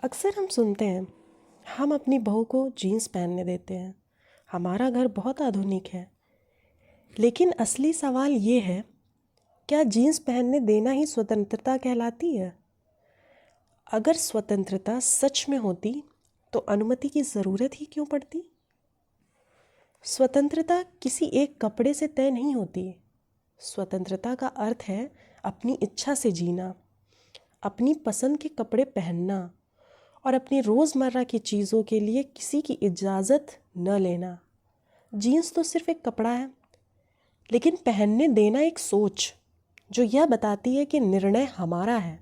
अक्सर हम सुनते हैं हम अपनी बहू को जीन्स पहनने देते हैं, हमारा घर बहुत आधुनिक है। लेकिन असली सवाल ये है, क्या जीन्स पहनने देना ही स्वतंत्रता कहलाती है? अगर स्वतंत्रता सच में होती तो अनुमति की ज़रूरत ही क्यों पड़ती? स्वतंत्रता किसी एक कपड़े से तय नहीं होती। स्वतंत्रता का अर्थ है अपनी इच्छा से जीना, अपनी पसंद के कपड़े पहनना और अपनी रोज़मर्रा की चीज़ों के लिए किसी की इजाज़त न लेना। जीन्स तो सिर्फ़ एक कपड़ा है, लेकिन पहनने देना एक सोच जो यह बताती है कि निर्णय हमारा है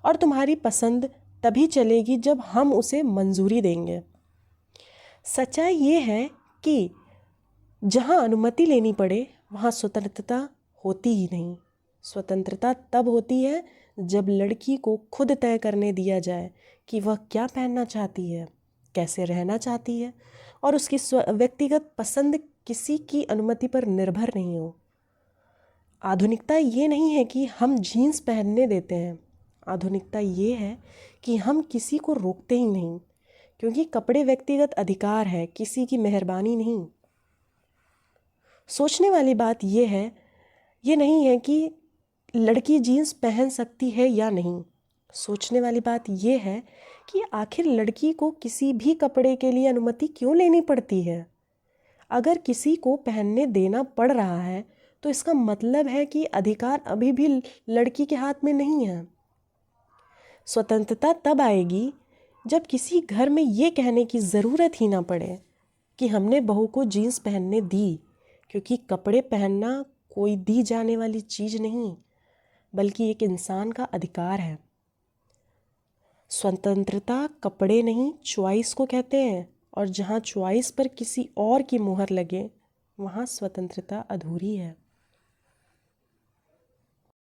और तुम्हारी पसंद तभी चलेगी जब हम उसे मंजूरी देंगे। सच्चाई ये है कि जहाँ अनुमति लेनी पड़े वहाँ स्वतंत्रता होती ही नहीं। स्वतंत्रता तब होती है जब लड़की को खुद तय करने दिया जाए कि वह क्या पहनना चाहती है, कैसे रहना चाहती है और उसकी व्यक्तिगत पसंद किसी की अनुमति पर निर्भर नहीं हो। आधुनिकता ये नहीं है कि हम जीन्स पहनने देते हैं, आधुनिकता ये है कि हम किसी को रोकते ही नहीं, क्योंकि कपड़े व्यक्तिगत अधिकार है, किसी की मेहरबानी नहीं। सोचने वाली बात ये नहीं है कि लड़की जीन्स पहन सकती है या नहीं। सोचने वाली बात ये है कि आखिर लड़की को किसी भी कपड़े के लिए अनुमति क्यों लेनी पड़ती है? अगर किसी को पहनने देना पड़ रहा है तो इसका मतलब है कि अधिकार अभी भी लड़की के हाथ में नहीं है। स्वतंत्रता तब आएगी जब किसी घर में ये कहने की ज़रूरत ही ना पड़े कि हमने बहू को जीन्स पहनने दी, क्योंकि कपड़े पहनना कोई दी जाने वाली चीज़ नहीं, बल्कि एक इंसान का अधिकार है। स्वतंत्रता कपड़े नहीं, चॉइस को कहते हैं, और जहाँ चॉइस पर किसी और की मुहर लगे वहाँ स्वतंत्रता अधूरी है।